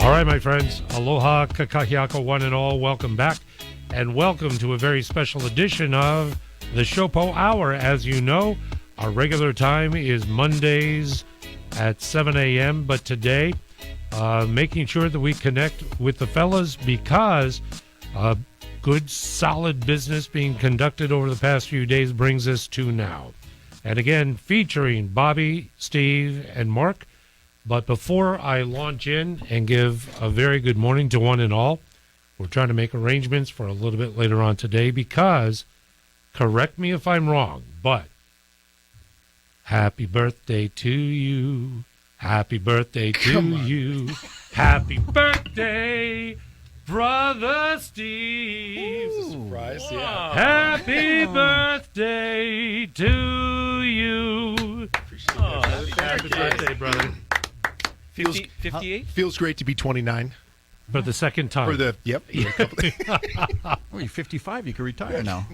All right, my friends. Aloha, kakahiaka, one and all. Welcome back, and welcome to a very special edition of the Shopo Hour. As you know, our regular time is Mondays at 7 a.m., but today, making sure that we connect with the fellas because good, solid business being conducted over the past few days brings us to now. And again, featuring Bobby, Steve, and Mark. But before I launch in and give a very good morning to one and all, we're trying to make arrangements for a little bit later on today because, correct me if I'm wrong, but happy birthday to you. Happy birthday to you. Happy birthday, Brother Steve. It's a surprise, yeah. Happy birthday to you. Happy birthday, brother. 58? Feels great to be 29. For the second time. For the, yep. Oh, you're 55. You can retire now.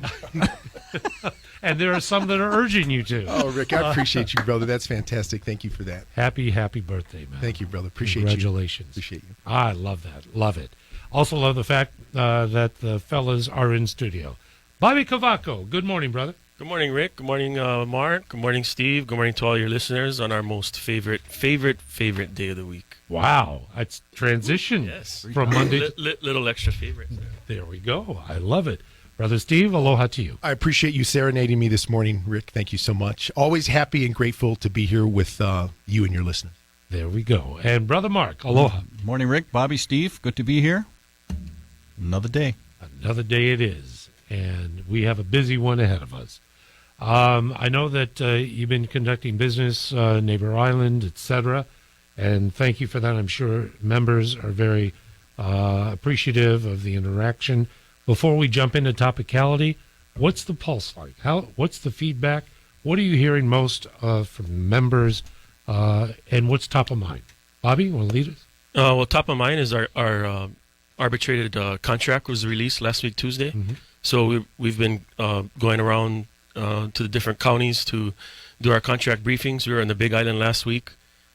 And there are some that are urging you to. Oh, Rick, I appreciate you, brother. That's fantastic. Thank you for that. Happy birthday, man. Thank you, brother. Appreciate Congratulations. you. Appreciate you. I love that. Love it. Also love the fact that the fellas are in studio. Bobby Cavaco, good morning, brother. Good morning, Rick. Good morning, Mark. Good morning, Steve. Good morning to all your listeners on our most favorite day of the week. Wow. That's transition from Monday. Little extra favorite. There we go. I love it. Brother Steve, aloha to you. I appreciate you serenading me this morning, Rick. Thank you so much. Always happy and grateful to be here with you and your listeners. There we go. And Brother Mark, aloha. Morning, Rick. Bobby, Steve. Good to be here. Another day. Another day it is. And we have a busy one ahead of us. I know that you've been conducting business, Neighbor Island, etc., and thank you for that. I'm sure members are very appreciative of the interaction. Before we jump into topicality, what's the pulse like? What's the feedback? What are you hearing most from members, and what's top of mind? Bobby, you want to lead us? Well, top of mind is our arbitrated contract was released last week, Tuesday. Mm-hmm. So we've been going around to the different counties to do our contract briefings. We were in the Big Island last week,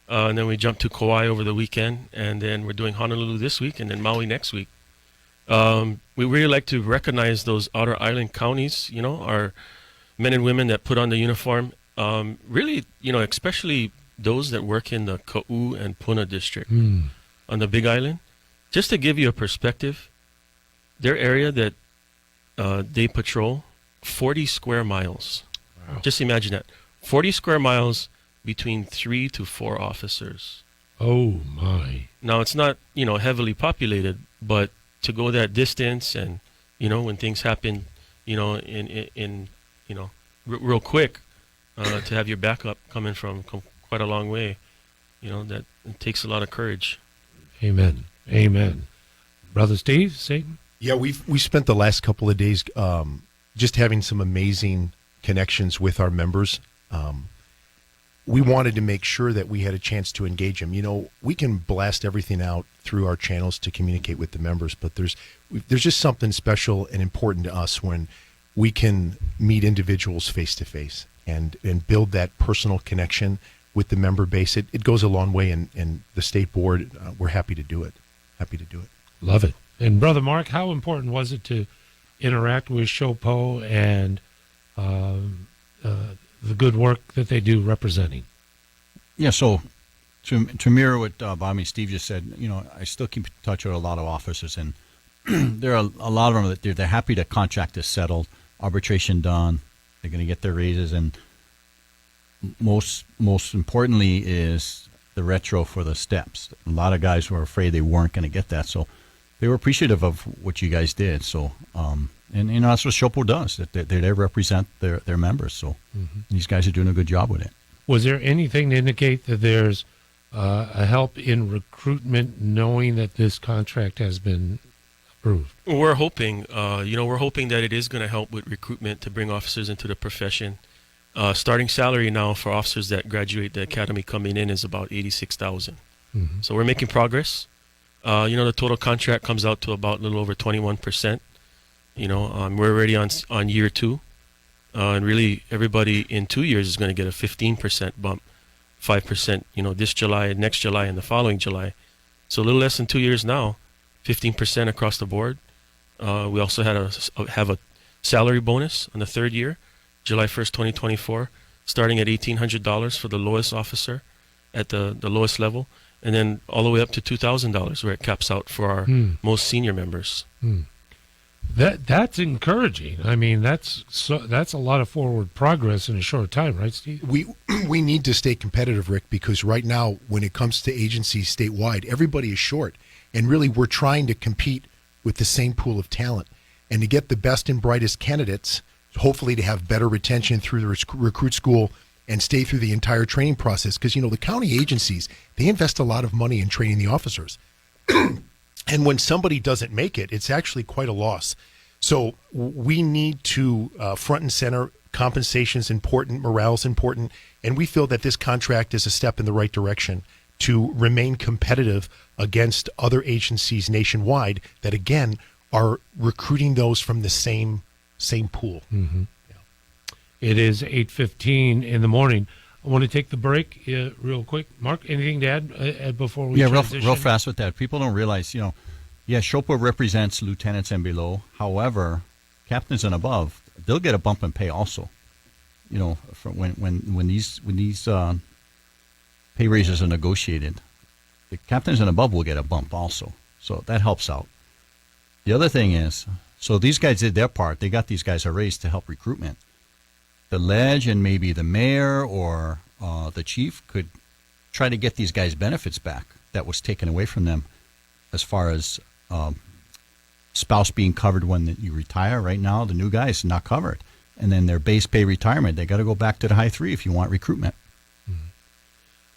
and then we jumped to Kauai over the weekend, and then we're doing Honolulu this week, and then Maui next week. We really like to recognize those outer island counties, our men and women that put on the uniform, really, especially those that work in the Ka'u and Puna district on the Big Island. Just to give you a perspective, their area that they patrol, 40 square miles. Wow. Just imagine that. 40 square miles between 3 to 4 officers. Oh, my. Now, it's not, heavily populated, but to go that distance and, when things happen, in real quick, to have your backup coming from quite a long way, that it takes a lot of courage. Amen. Amen. Brother Steve, Satan? Yeah, we spent the last couple of days just having some amazing connections with our members. We wanted to make sure that we had a chance to engage them. We can blast everything out through our channels to communicate with the members, but there's just something special and important to us when we can meet individuals face to face and build that personal connection with the member base. It goes a long way, and the state board, we're happy to do it. Happy to do it. Love it. And Brother Mark, how important was it to interact with Shopo and the good work that they do representing? Yeah, so to mirror what Bobby and Steve just said, I still keep in touch with a lot of officers, and there are a lot of them that they're happy the contract is settled, arbitration done, they're going to get their raises, and most importantly is the retro for the steps. A lot of guys were afraid they weren't going to get that, so they were appreciative of what you guys did. So, and that's what Shopo does. That they represent their members. So these guys are doing a good job with it. Was there anything to indicate that there's a help in recruitment, knowing that this contract has been approved? We're hoping, we're hoping that it is going to help with recruitment to bring officers into the profession. Starting salary now for officers that graduate the academy coming in is about $86,000. Mm-hmm. So we're making progress. The total contract comes out to about a little over 21%. We're already on year 2. And really, everybody in 2 years is going to get a 15% bump, 5%, this July, next July, and the following July. So a little less than 2 years now, 15% across the board. We also have a salary bonus on the third year, July 1st, 2024, starting at $1,800 for the lowest officer at the lowest level, and then all the way up to $2,000 where it caps out for our most senior members. That's encouraging. I mean, that's a lot of forward progress in a short time, right, Steve? We need to stay competitive, Rick, because right now, when it comes to agencies statewide, everybody is short. And really, we're trying to compete with the same pool of talent. And to get the best and brightest candidates, hopefully to have better retention through the recruit school and stay through the entire training process. Because, the county agencies, they invest a lot of money in training the officers. And when somebody doesn't make it, it's actually quite a loss. So we need to front and center. Compensation is important, morale is important, and we feel that this contract is a step in the right direction to remain competitive against other agencies nationwide that, again, are recruiting those from the same pool. Mm-hmm. Yeah. It is 8:15 in the morning. I want to take the break real quick. Mark, anything to add before we transition? Real fast with that. People don't realize, Shopo represents lieutenants and below. However, captains and above, they'll get a bump in pay also. When these pay raises are negotiated, the captains and above will get a bump also. So that helps out. The other thing is, so these guys did their part. They got these guys a raise to help recruitment. The ledge and maybe the mayor or the chief could try to get these guys benefits back that was taken away from them, as far as spouse being covered when you retire. Right now, the new guys not covered, and then their base pay retirement, they got to go back to the high 3 if you want recruitment.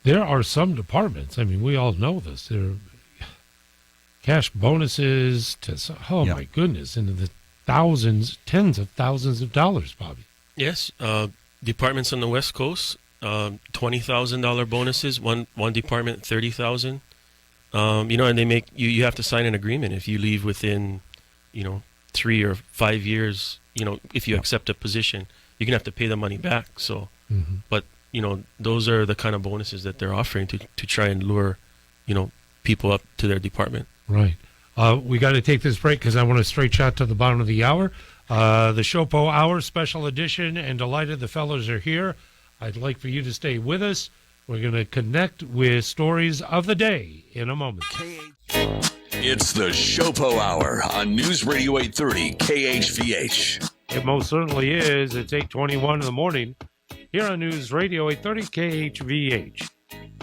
There are some departments. I mean, we all know this. There are cash bonuses to my goodness, into the thousands, tens of thousands of dollars, Bobby. Yes, departments on the West Coast, $20,000 bonuses. One department, $30,000. And they make you have to sign an agreement if you leave within, 3 or 5 years. If you accept a position, you're gonna have to pay the money back. So, but those are the kind of bonuses that they're offering to try and lure, people up to their department. Right. We got to take this break because I want to straight shot to the bottom of the hour. The Shopo Hour special edition, and delighted the fellows are here. I'd like for you to stay with us. We're going to connect with stories of the day in a moment. It's the Shopo Hour on News Radio 830 KHVH. It most certainly is. It's 8:21 in the morning here on News Radio 830 KHVH.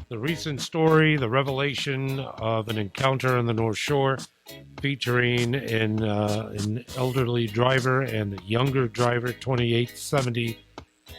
The recent story, the revelation of an encounter on the North Shore featuring an elderly driver and a younger driver, 28, 70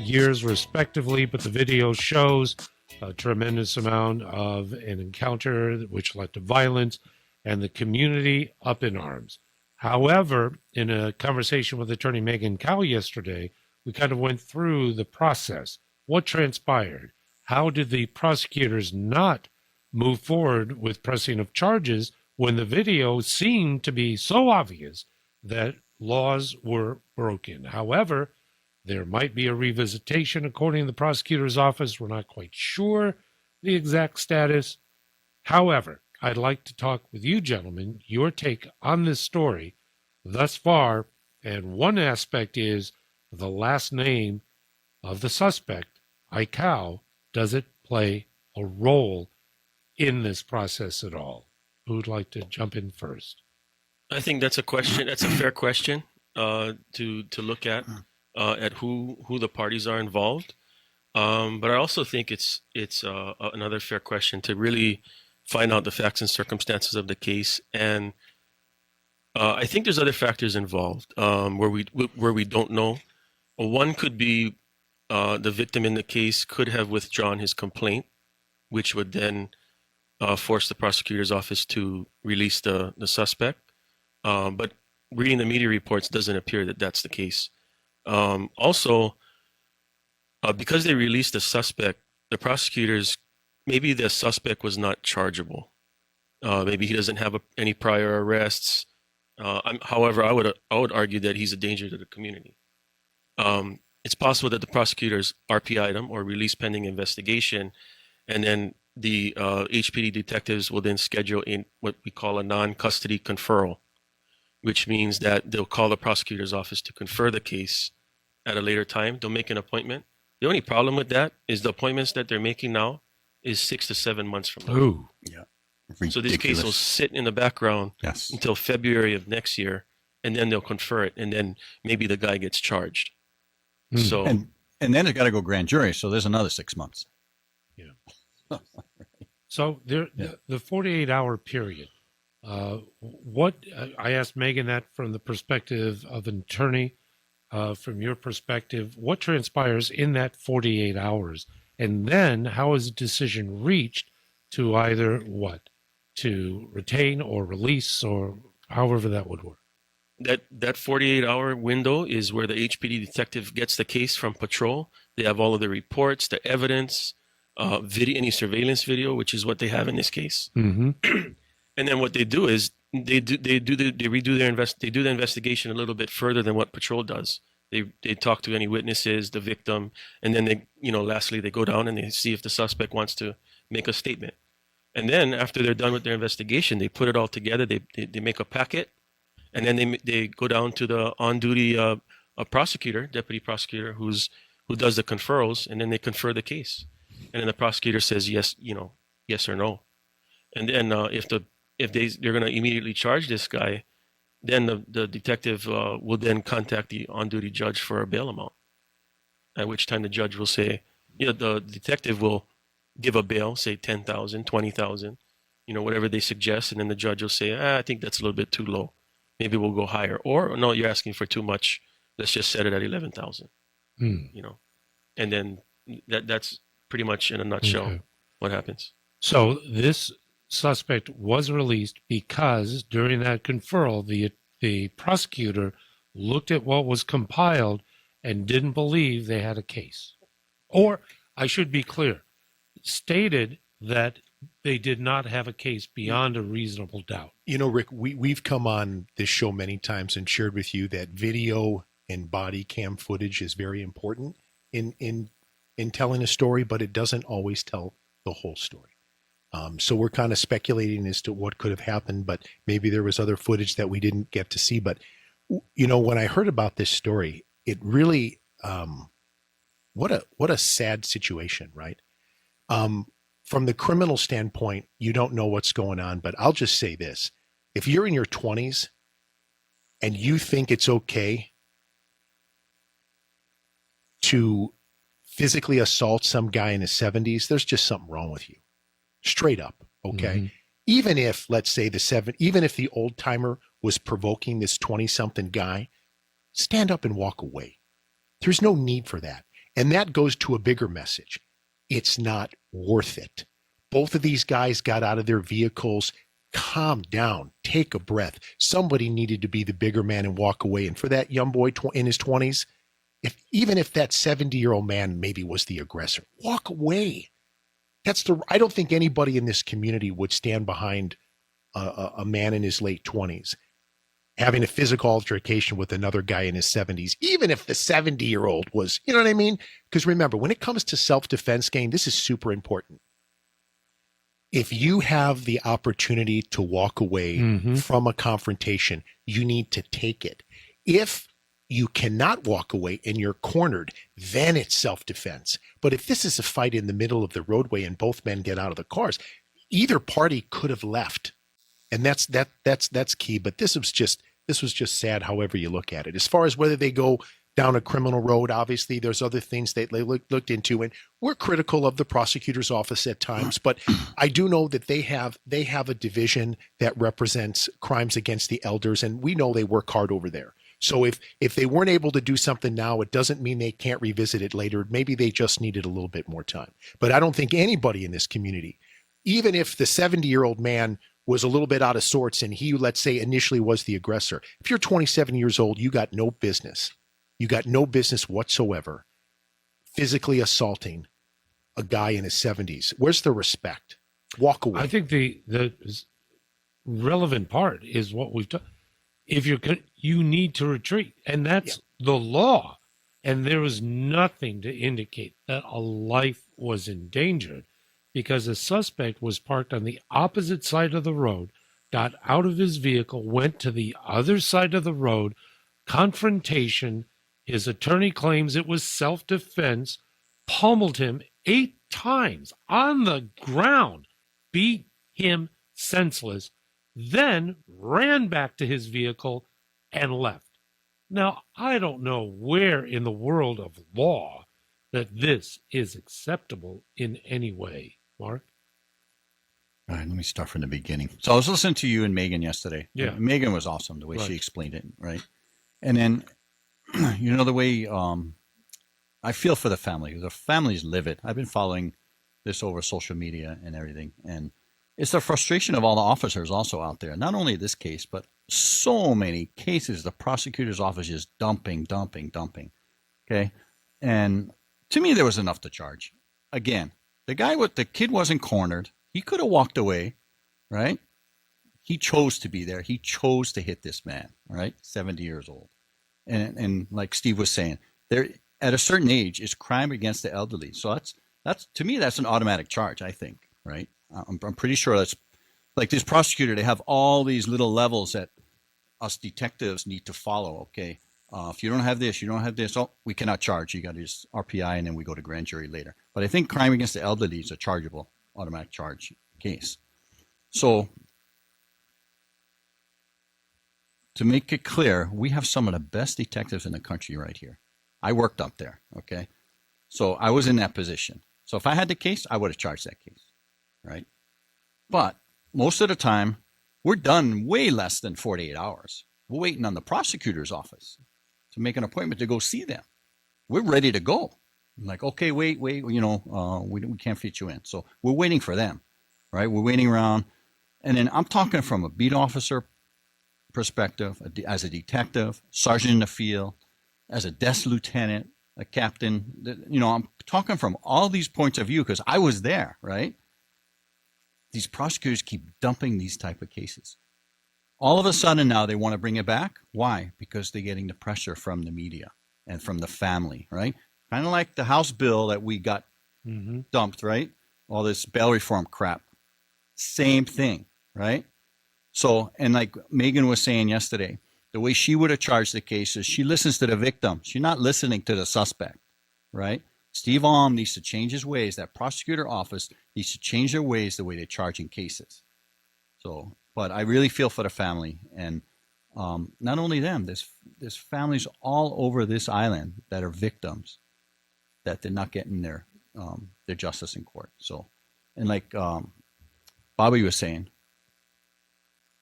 years respectively, but the video shows a tremendous amount of an encounter which led to violence and the community up in arms. However, in a conversation with attorney Megan Cow yesterday, we kind of went through the process. What transpired? How did the prosecutors not move forward with pressing of charges when the video seemed to be so obvious that laws were broken? However, there might be a revisitation according to the prosecutor's office. We're not quite sure the exact status. However, I'd like to talk with you gentlemen, your take on this story thus far. And one aspect is the last name of the suspect, Aikau. Does it play a role in this process at all? Who'd like to jump in first? I think that's a question. That's a fair question to look at who the parties are involved. But I also think it's another fair question to really find out the facts and circumstances of the case. And I think there's other factors involved where we don't know. One could be the victim in the case could have withdrawn his complaint, which would then force the prosecutor's office to release the suspect. But reading the media reports doesn't appear that that's the case. Also, because they released the suspect, the prosecutors, maybe the suspect was not chargeable. Maybe he doesn't have any prior arrests. However, I would argue that he's a danger to the community. It's possible that the prosecutors RPI'd him or release pending investigation, and then the HPD detectives will then schedule in what we call a non-custody conferral, which means that they'll call the prosecutor's office to confer the case at a later time. They'll make an appointment. The only problem with that is the appointments that they're making now is 6 to 7 months from now. Ooh. Yeah. So this case will sit in the background Yes. until February of next year, and then they'll confer it, and then maybe the guy gets charged. So And then it's got to go grand jury, so there's another 6 months. So there, the 48-hour period. What I asked Megan that from the perspective of an attorney. From your perspective, what transpires in that 48 hours, and then how is a decision reached to either what to retain or release, or however that would work? that 48-hour window is where the HPD detective gets the case from patrol. They have all of the reports, the evidence, video, any surveillance video, which is what they have in this case. Mm-hmm. And then what they do is they do the investigation a little bit further than what patrol does. They talk to any witnesses, the victim, and then lastly they go down and they see if the suspect wants to make a statement. And then after they're done with their investigation, they put it all together. They make a packet, and then they go down to the on-duty prosecutor, deputy prosecutor, who does the conferrals, and then they confer the case. And then the prosecutor says yes or no. And then if they're going to immediately charge this guy, then the detective will then contact the on-duty judge for a bail amount. At which time the judge will say, the detective will give a bail, say 10,000, 20,000, whatever they suggest, and then the judge will say, I think that's a little bit too low. Maybe we'll go higher. Or no, you're asking for too much. Let's just set it at 11,000. And then that's pretty much in a nutshell what happens. So this suspect was released because during that conferral, the prosecutor looked at what was compiled and didn't believe they had a case. Or, I should be clear, stated that they did not have a case beyond a reasonable doubt. Rick, we've come on this show many times and shared with you that video and body cam footage is very important in telling a story, but it doesn't always tell the whole story. So we're kind of speculating as to what could have happened, but maybe there was other footage that we didn't get to see. But, when I heard about this story, it really, what a sad situation, right? From the criminal standpoint, you don't know what's going on, but I'll just say this. If you're in your 20s and you think it's okay to physically assault some guy in his 70s, there's just something wrong with you. Straight up, okay? Mm-hmm. Even if, let's say, even if the old timer was provoking this 20-something guy, stand up and walk away. There's no need for that. And that goes to a bigger message. It's not worth it. Both of these guys got out of their vehicles. Calm down. Take a breath. Somebody needed to be the bigger man and walk away. And for that young boy in his 20s, even if that 70-year-old man maybe was the aggressor, walk away. I don't think anybody in this community would stand behind a man in his late 20s having a physical altercation with another guy in his 70s, even if the 70-year-old was, you know what I mean? Because remember, when it comes to self-defense game, this is super important. If you have the opportunity to walk away from a confrontation, you need to take it. If you cannot walk away and you're cornered, then it's self-defense. But if this is a fight in the middle of the roadway and both men get out of the cars, either party could have left. And that's key. But this was just sad, however you look at it. As far as whether they go down a criminal road, obviously there's other things that they looked into, and we're critical of the prosecutor's office at times. But I do know that they have a division that represents crimes against the elders, and we know they work hard over there. So if they weren't able to do something now, it doesn't mean they can't revisit it later. Maybe they just needed a little bit more time. But I don't think anybody in this community, even if the 70-year-old man was a little bit out of sorts and he, let's say, initially was the aggressor, if you're 27 years old, you got no business. You got no business whatsoever physically assaulting a guy in his 70s. Where's the respect? Walk away. I think the relevant part is what we've done. If you need to retreat, and that's the law. And there was nothing to indicate that a life was endangered. because a suspect was parked on the opposite side of the road, got out of his vehicle, went to the other side of the road, confrontation. His attorney claims it was self-defense, pummeled him 8 times on the ground, beat him senseless, then ran back to his vehicle and left. Now, I don't know where in the world of law that this is acceptable in any way. Mark? All right, let me start from the beginning. So I was listening to you and Megan yesterday. Yeah. Megan was awesome, the way Right. she explained it, right? And then, the way I feel for the family. The family's livid. I've been following this over social media and everything. And it's the frustration of all the officers also out there. Not only this case, but so many cases the prosecutor's office is dumping. Okay? And to me, there was enough to charge. Again, the kid wasn't cornered. He could have walked away, right? He chose to be there. He chose to hit this man, right? 70 years old. And like Steve was saying, there at a certain age is crime against the elderly. So that's to me, that's an automatic charge, I think, right? I'm pretty sure that's like this prosecutor, they have all these little levels that us detectives need to follow. Okay. If you don't have this, we cannot charge. You got to use RPI and then we go to grand jury later. But I think crime against the elderly is a chargeable automatic charge case. So to make it clear, we have some of the best detectives in the country right here. I worked up there. Okay. So I was in that position. So if I had the case, I would have charged that case. Right. But most of the time, we're done way less than 48 hours. We're waiting on the prosecutor's office to make an appointment to go see them. We're ready to go. I'm like, okay, wait, we can't fit you in. So we're waiting for them, right? We're waiting around. And then I'm talking from a beat officer perspective, as a detective, sergeant in the field, as a desk lieutenant, a captain. I'm talking from all these points of view because I was there, right? These prosecutors keep dumping these type of cases. All of a sudden now they want to bring it back. Why? Because they're getting the pressure from the media and from the family, right? Kind of like the House bill that we got dumped, right? All this bail reform crap. Same thing, right? So, and like Megan was saying yesterday, the way she would have charged the case is she listens to the victim. She's not listening to the suspect, right? Steve Alm needs to change his ways. That prosecutor office needs to change their ways, the way they're charging cases. So, but I really feel for the family, and not only them. There's families all over this island that are victims that they're not getting their justice in court. So, and like Bobby was saying,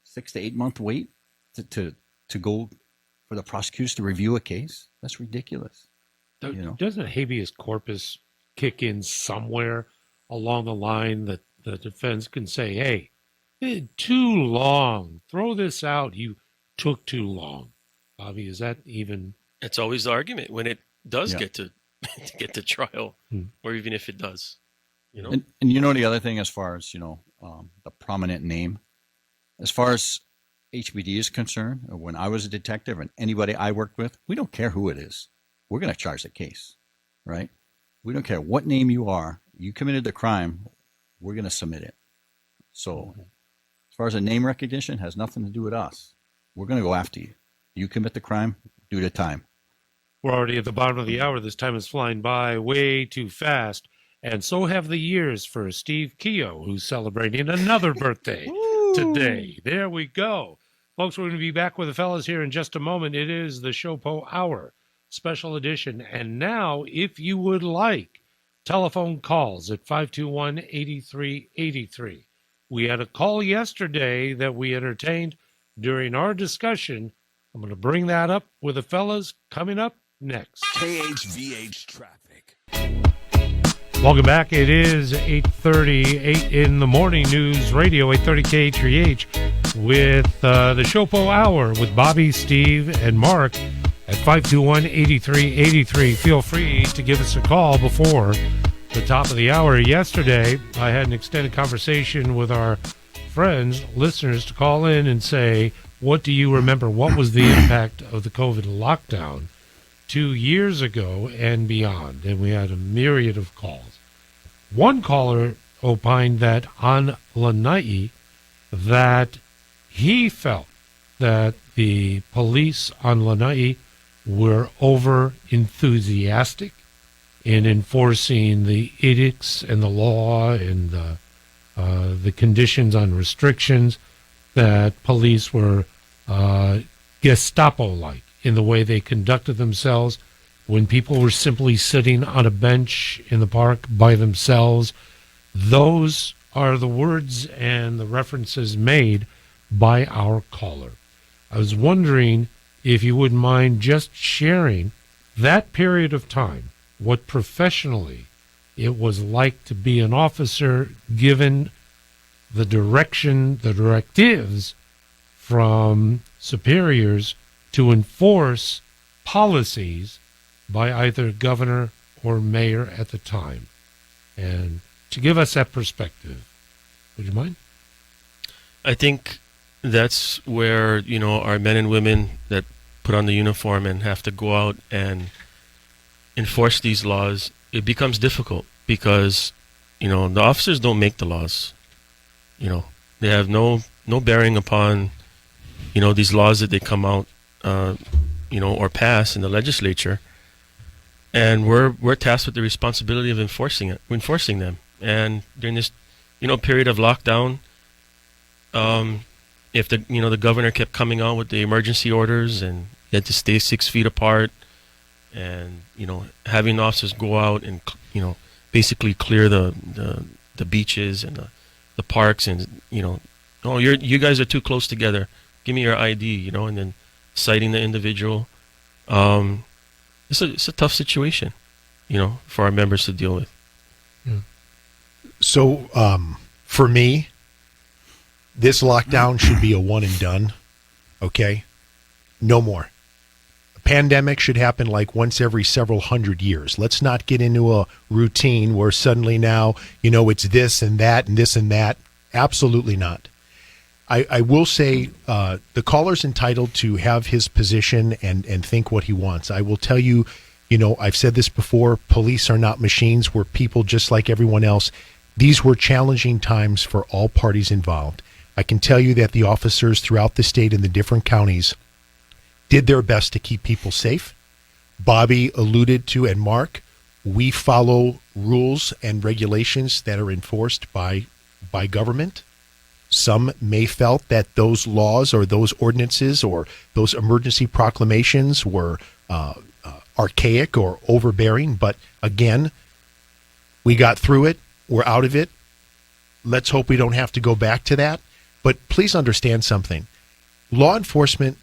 6 to 8 month wait to go for the prosecutors to review a case. That's ridiculous. Doesn't habeas corpus kick in somewhere along the line that the defense can say, hey, too long, throw this out, you took too long? Bobby, is that even... It's always the argument when it does get to get to trial, or even if it does, And the other thing, as far as, the prominent name, as far as HBD is concerned, or when I was a detective and anybody I worked with, we don't care who it is. We're going to charge the case, right? We don't care what name you are. You committed the crime, we're going to submit it. So as far as a name recognition, has nothing to do with us. We're going to go after you. You commit the crime, do the time. We're already at the bottom of the hour. This time is flying by way too fast. And so have the years for Steve Keogh, who's celebrating another birthday today. There we go. Folks, we're going to be back with the fellas here in just a moment. It is the Shopo Hour special edition. And now, if you would like, telephone calls at 521-8383. We had a call yesterday that we entertained during our discussion. I'm going to bring that up with the fellas coming up next. KHVH traffic. Welcome back. It is 8:38 in the morning. News Radio 830 KHVH with the Shopo Hour with Bobby, Steve, and Mark at 521-8383. Feel free to give us a call before the top of the hour. Yesterday, I had an extended conversation with our friends, listeners, to call in and say, what do you remember? What was the impact of the COVID lockdown 2 years ago and beyond? And we had a myriad of calls. One caller opined that on Lanai, that he felt that the police on Lanai were over enthusiastic in enforcing the edicts and the law and the conditions on restrictions, that police were Gestapo-like in the way they conducted themselves when people were simply sitting on a bench in the park by themselves. Those are the words and the references made by our caller. I was wondering if you wouldn't mind just sharing that period of time, what professionally it was like to be an officer given the direction, the directives from superiors to enforce policies by either governor or mayor at the time. And to give us that perspective, would you mind? I think that's where, our men and women that put on the uniform and have to go out and enforce these laws, it becomes difficult because, the officers don't make the laws. They have no bearing upon, these laws that they come out, or pass in the legislature. And we're tasked with the responsibility of enforcing them. And during this, period of lockdown, if the governor kept coming out with the emergency orders and you had to stay 6 feet apart, and having officers go out and basically clear the beaches and the parks, and you guys are too close together, give me your ID, and then citing the individual. It's a tough situation, for our members to deal with. Yeah. So for me, this lockdown should be a one and done. Okay, no more. A pandemic should happen like once every several hundred years. Let's not get into a routine where suddenly now, it's this and that and this and that. Absolutely not. I will say the caller's entitled to have his position and think what he wants. I will tell you, I've said this before, police are not machines. We're people just like everyone else. These were challenging times for all parties involved. I can tell you that the officers throughout the state in the different counties did their best to keep people safe. Bobby alluded to, and Mark, we follow rules and regulations that are enforced by government. Some may felt that those laws or those ordinances or those emergency proclamations were archaic or overbearing. But again, we got through it. We're out of it. Let's hope we don't have to go back to that. But please understand something. Law enforcement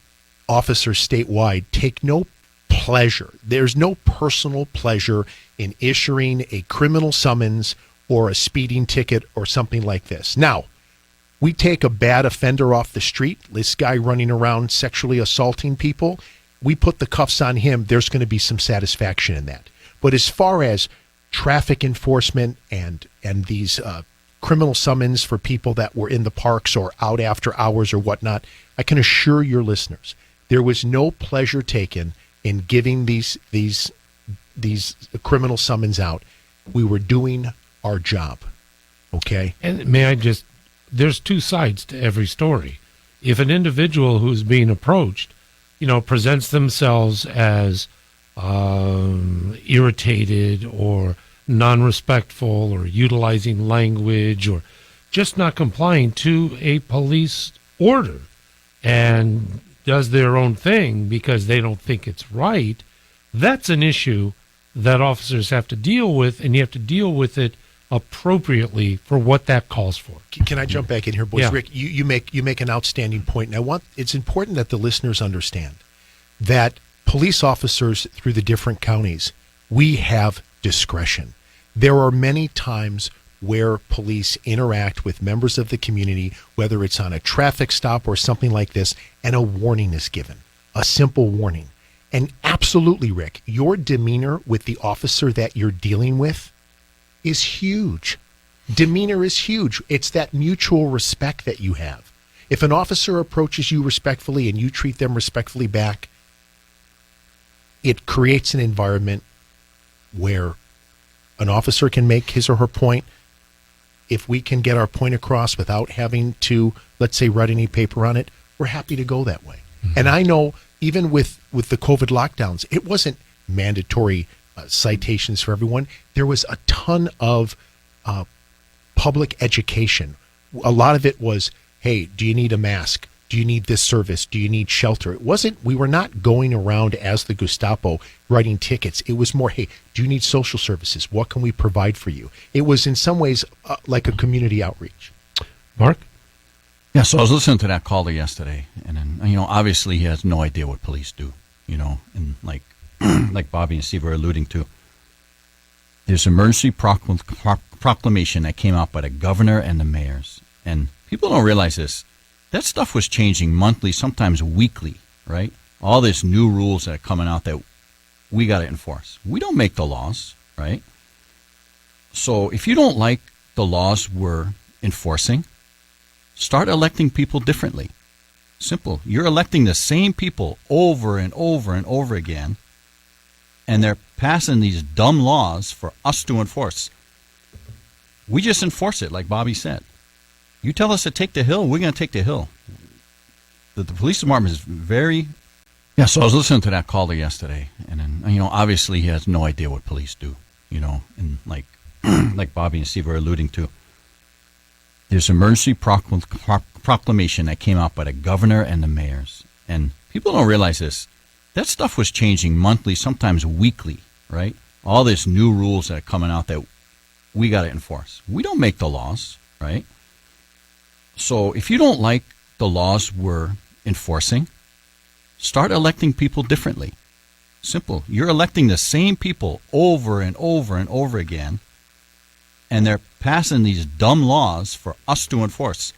officers statewide take no pleasure. There's no personal pleasure in issuing a criminal summons or a speeding ticket or something like this. Now, we take a bad offender off the street, this guy running around sexually assaulting people, we put the cuffs on him, there's going to be some satisfaction in that. But as far as traffic enforcement and these criminal summons for people that were in the parks or out after hours or whatnot, I can assure your listeners, there was no pleasure taken in giving these criminal summons out. We were doing our job, okay? And may I just, there's two sides to every story. If an individual who's being approached, presents themselves as irritated or non-respectful or utilizing language or just not complying to a police order and does their own thing because they don't think it's right, that's an issue that officers have to deal with, and you have to deal with it appropriately for what that calls for. Can I jump back in here, boys? Yeah. Rick, you make an outstanding point, and it's important that the listeners understand that police officers through the different counties, we have discretion. There are many times where police interact with members of the community, whether it's on a traffic stop or something like this, and a warning is given, a simple warning. And absolutely, Rick, your demeanor with the officer that you're dealing with is huge. Demeanor is huge. It's that mutual respect that you have. If an officer approaches you respectfully and you treat them respectfully back, it creates an environment where an officer can make his or her point, if we can get our point across without having to, let's say, write any paper on it, we're happy to go that way. And I know even with the COVID lockdowns, it wasn't mandatory citations for everyone. There was a ton of public education. A lot of it was, hey, do you need a mask? Do you need this service? Do you need shelter? It wasn't, we were not going around as the Gestapo writing tickets. It was more, hey, do you need social services? What can we provide for you? It was in some ways like a community outreach. Mark? Yeah, so I was listening to that caller yesterday, and then, obviously he has no idea what police do, and like like Bobby and Steve were alluding to. There's an emergency proclamation that came out by the governor and the mayors, and people don't realize this. That stuff was changing monthly, sometimes weekly, right? All these new rules that are coming out that we got to enforce. We don't make the laws, right? So if you don't like the laws we're enforcing, start electing people differently. Simple. You're electing the same people over and over and over again, and they're passing these dumb laws for us to enforce. We just enforce it, like Bobby said. You tell us to take the hill, we're going to take the hill. The police department is very... Yeah, so I was listening to that caller yesterday, and then, obviously he has no idea what police do, and like like Bobby and Steve were alluding to. There's an emergency proclamation that came out by the governor and the mayors, and people don't realize this. That stuff was changing monthly, sometimes weekly, right? All these new rules that are coming out that we got to enforce. We don't make the laws, right? So if you don't like the laws we're enforcing, start electing people differently. Simple. You're electing the same people over and over and over again, and they're passing these dumb laws for us to enforce.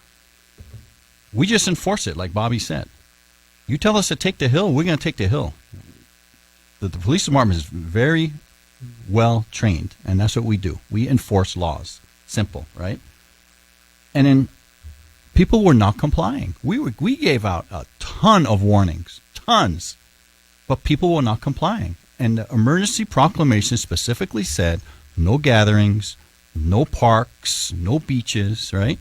We just enforce it, like Bobby said. You tell us to take the hill, we're going to take the hill. The police department is very well trained, and that's what we do. We enforce laws. Simple, right? And then people were not complying. We gave out a ton of warnings, tons, but people were not complying. And the emergency proclamation specifically said no gatherings, no parks, no beaches, right?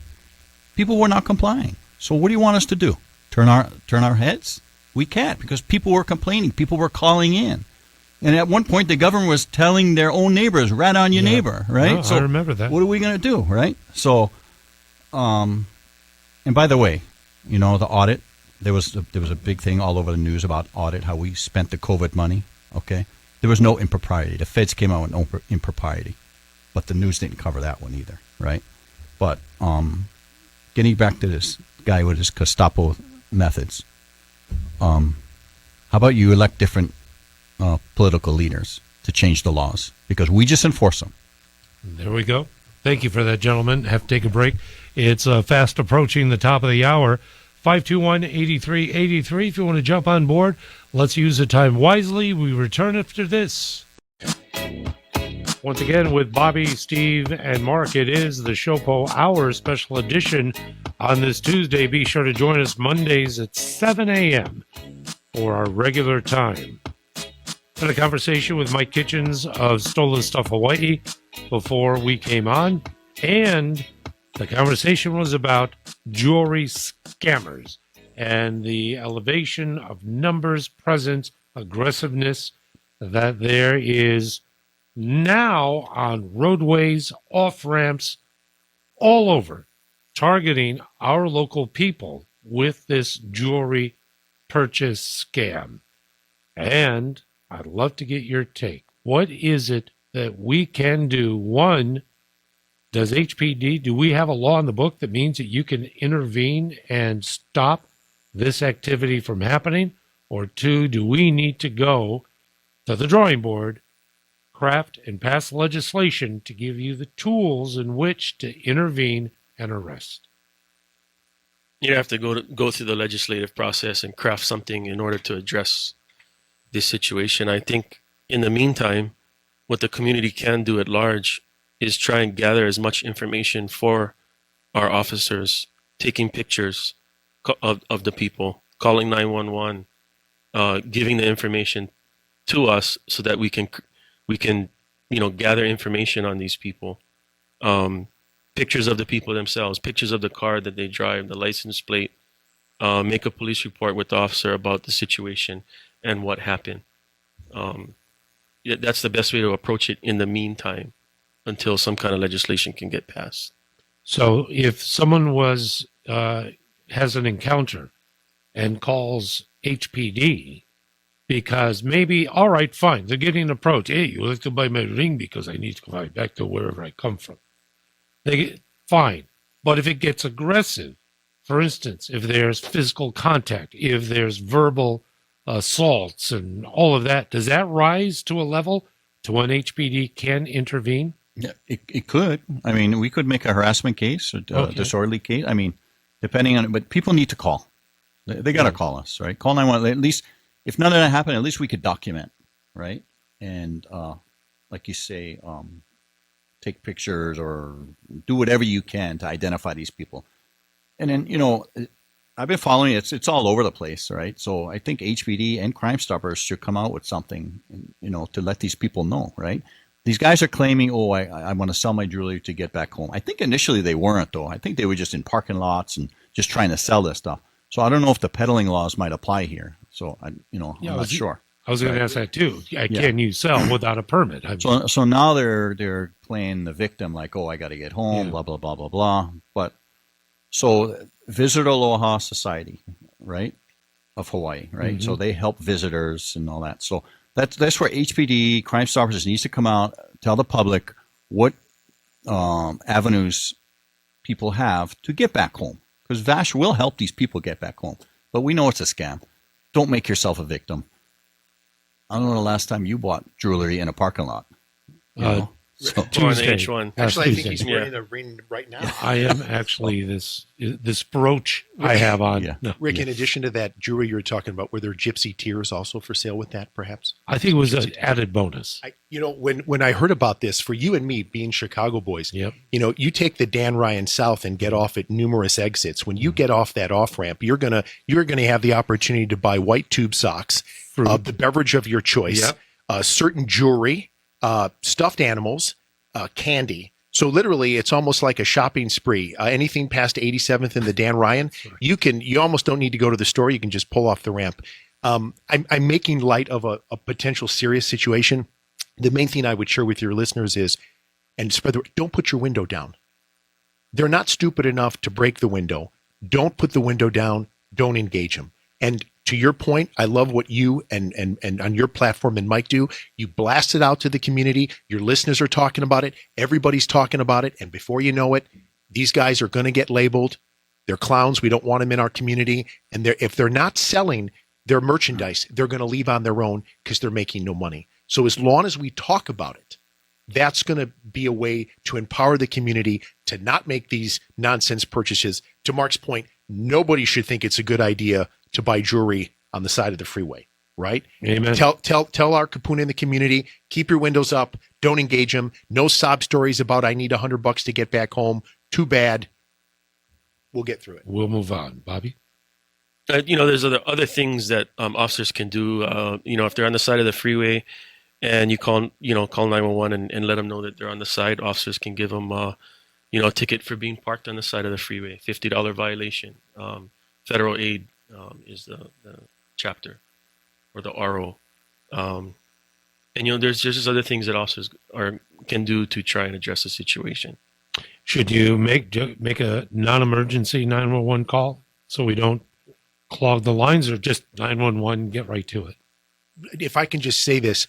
People were not complying. So what do you want us to do? Turn our heads? We can't, because people were complaining. People were calling in. And at one point, the government was telling their own neighbors, rat on your neighbor, right? No, so I remember that. What are we going to do, right? So, and by the way, the audit, there was a big thing all over the news about audit, how we spent the COVID money, okay? There was no impropriety. The feds came out with no impropriety, but the news didn't cover that one either, right? But getting back to this guy with his Gestapo methods, how about you elect different political leaders to change the laws, because we just enforce them. There we go. Thank you for that, gentlemen. Have to take a break. It's fast approaching the top of the hour. 521-8383. If you want to jump on board, let's use the time wisely. We return after this. Once again, with Bobby, Steve, and Mark, it is the Shopo Hour special edition on this Tuesday. Be sure to join us Mondays at 7 a.m. for our regular time. Had a conversation with Mike Kitchens of Stolen Stuff Hawaii before we came on, and the conversation was about jewelry scammers and the elevation of numbers, presence, aggressiveness that there is now on roadways, off-ramps, all over, targeting our local people with this jewelry purchase scam. And I'd love to get your take. What is it that we can do? One, does HPD, do we have a law in the book that means that you can intervene and stop this activity from happening? Or two, do we need to go to the drawing board, craft and pass legislation to give you the tools in which to intervene and arrest? You have to go through the legislative process and craft something in order to address this situation. I think in the meantime, what the community can do at large is try and gather as much information for our officers, taking pictures of the people, calling 911, giving the information to us so that we can gather information on these people. pictures of the people themselves, pictures of the car that they drive, the license plate, make a police report with the officer about the situation and what happened. That's the best way to approach it in the meantime until some kind of legislation can get passed. So if someone has an encounter and calls HPD because maybe, all right, fine, they're getting approached. Hey, you have to buy my ring because I need to fly back to wherever I come from. Fine. But if it gets aggressive, for instance, if there's physical contact, if there's verbal assaults and all of that, does that rise to a level to when HPD can intervene? Yeah, it could. I mean, we could make a harassment case or disorderly case. I mean, depending on it, but people need to call. They got to call us, right? Call 911. At least, if none of that happened, at least we could document, right? And like you say, take pictures or do whatever you can to identify these people. And then, I've been following it. It's all over the place, right? So I think HPD and Crime Stoppers should come out with something, to let these people know, right? These guys are claiming, I want to sell my jewelry to get back home. I think initially they weren't, though. I think they were just in parking lots and just trying to sell this stuff. So I don't know if the peddling laws might apply here. So, I'm not sure. I was going to ask that, too. Can you sell without a permit? So now they're playing the victim like, I got to get home, blah, blah, blah, blah, blah. But so Visitor Aloha Society, right, of Hawaii, right? Mm-hmm. So they help visitors and all that. So that's where HPD, Crime Stoppers needs to come out, tell the public what avenues people have to get back home. Because VASH will help these people get back home. But we know it's a scam. Don't make yourself a victim. I don't know the last time you bought jewelry in a parking lot. Tuesday. H1. Actually, I think he's wearing a ring right now. I am actually this brooch I have on. Yeah. No. Rick, in addition to that jewelry you were talking about, were there gypsy tears also for sale with that, perhaps? I think it was an added bonus. When I heard about this, for you and me being Chicago boys, you take the Dan Ryan South and get off at numerous exits. When you get off that off ramp, you're gonna have the opportunity to buy white tube socks, the beverage of your choice, certain jewelry, stuffed animals, candy. So literally, it's almost like a shopping spree. Anything past 87th and the Dan Ryan, you almost don't need to go to the store. You can just pull off the ramp. I'm making light of a potential serious situation. The main thing I would share with your listeners is, don't put your window down. They're not stupid enough to break the window. Don't put the window down. Don't engage them. And to your point, I love what you and on your platform and Mike do. You blast it out to the community. Your listeners are talking about it. Everybody's talking about it. And before you know it, these guys are going to get labeled. They're clowns. We don't want them in our community. And if they're not selling their merchandise, they're going to leave on their own because they're making no money. So as long as we talk about it, that's going to be a way to empower the community to not make these nonsense purchases. To Mark's point, nobody should think it's a good idea to buy jewelry on the side of the freeway, right? Amen. Tell our kapuna in the community, keep your windows up, don't engage them. No sob stories about I need $100 to get back home. Too bad. We'll get through it. We'll move on, Bobby. There's other things that officers can do. If they're on the side of the freeway and you call 911 and let them know that they're on the side, officers can give them a ticket for being parked on the side of the freeway, $50 violation. Federal aid is the chapter or the RO. There's just other things that officers can do to try and address the situation. Should you make a non-emergency 911 call so we don't clog the lines, or just 911, get right to it? If I can just say this,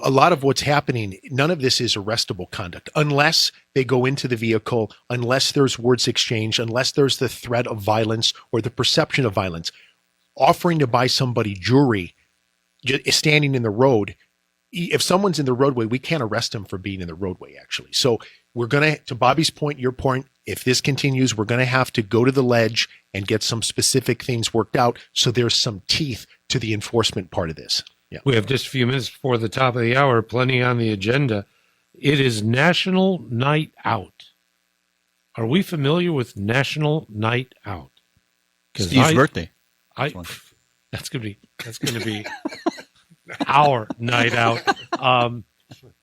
a lot of what's happening, none of this is arrestable conduct unless they go into the vehicle, unless there's words exchanged, unless there's the threat of violence or the perception of violence. Offering to buy somebody jewelry, standing in the road, if someone's in the roadway, we can't arrest them for being in the roadway, actually. So we're going to Bobby's point, your point, if this continues, we're going to have to go to the ledge and get some specific things worked out so there's some teeth to the enforcement part of this. Yeah. We have just a few minutes before the top of the hour, plenty on the agenda. It is National Night Out. Are we familiar with National Night Out? Steve's birthday. That's gonna be our night out.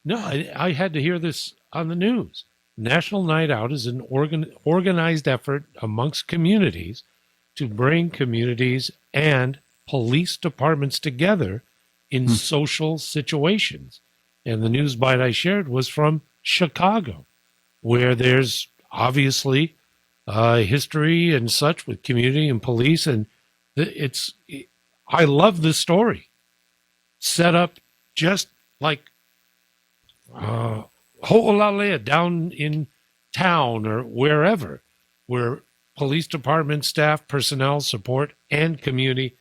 No, I had to hear this on the news. National Night Out is an organized effort amongst communities to bring communities and police departments together in social situations. And the news bite I shared was from Chicago, where there's obviously history and such with community and police. And I love this story. Set up just like Ho'olalea down in town or wherever, where police department, staff, personnel, support, and community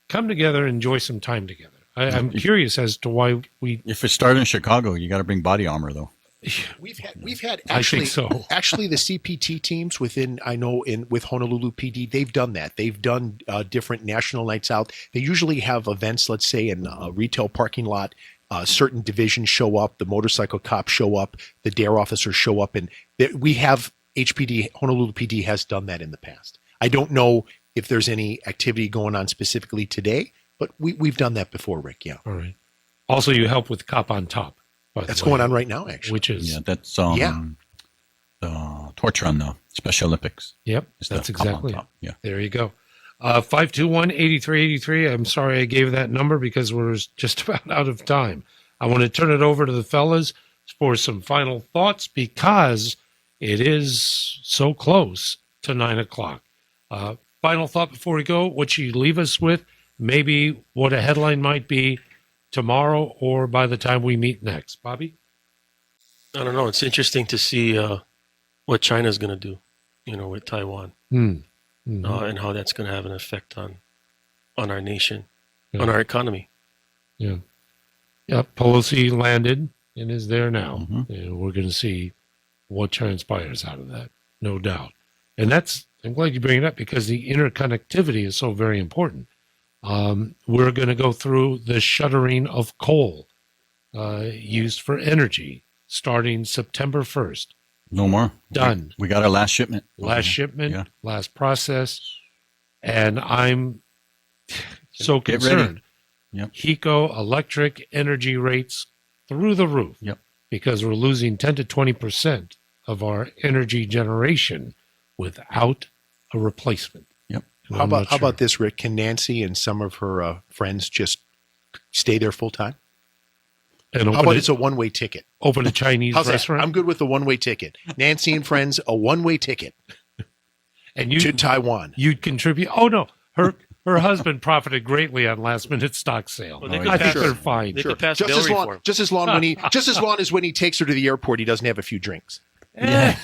come together and enjoy some time together. I'm curious as to why we. If it started in Chicago, you got to bring body armor, though. We've had I actually, think so. actually the CPT teams with Honolulu PD, they've done that. They've done different national nights out. They usually have events, let's say in a retail parking lot. Certain divisions show up, the motorcycle cops show up, the DARE officers show up, and we have Honolulu PD has done that in the past. I don't know if there's any activity going on specifically today, but we've done that before, Rick. Yeah. All right. Also, you help with Cop on Top. That's going on right now, actually. Which is that's the torch run, though. Special Olympics. Yep, It's that's the Cop on exactly it. Top. Yeah. There you go. 521-8383. I'm sorry I gave that number because we're just about out of time. I want to turn it over to the fellas for some final thoughts because it is so close to 9 o'clock. Final thought before we go, what you leave us with, maybe what a headline might be tomorrow or by the time we meet next. Bobby? I don't know. It's interesting to see what China's going to do, with Taiwan, Mm-hmm. and how that's going to have an effect on our nation, Yeah. on our economy. Yeah. Yep. Pelosi landed and is there now. Mhm. And we're going to see what transpires out of that, no doubt. And I'm glad you bring it up because the interconnectivity is so very important. We're going to go through the shuttering of coal used for energy starting September 1st. No more. Done. We got our last shipment. Last shipment, Yeah. last process. And I'm so Get ready. concerned. Yep. HECO electric energy rates through the roof. Yep. Because we're losing 10 to 20% of our energy generation without a replacement. Yep. And How I'm not about sure. this, Rick? Can Nancy and some of her friends just stay there full time? And How about it's a one-way ticket? open a Chinese How's that? restaurant? I'm good with the one-way ticket. Nancy and friends, a one-way ticket and to Taiwan. you'd contribute. Oh no, her husband profited greatly on last minute stock sale. Well, they I could think pass- they're fine. They could pass Just bill as long, reform. just as long as when he takes her to the airport, he doesn't have a few drinks. And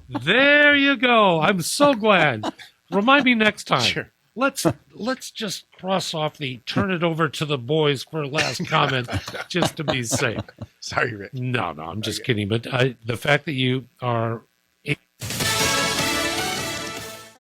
there you go. I'm so glad. Remind me next time. Sure. Let's just cross off the turn it over to the boys for a last comment just to be safe. Sorry, Rick. No, I'm just kidding. But the fact that you are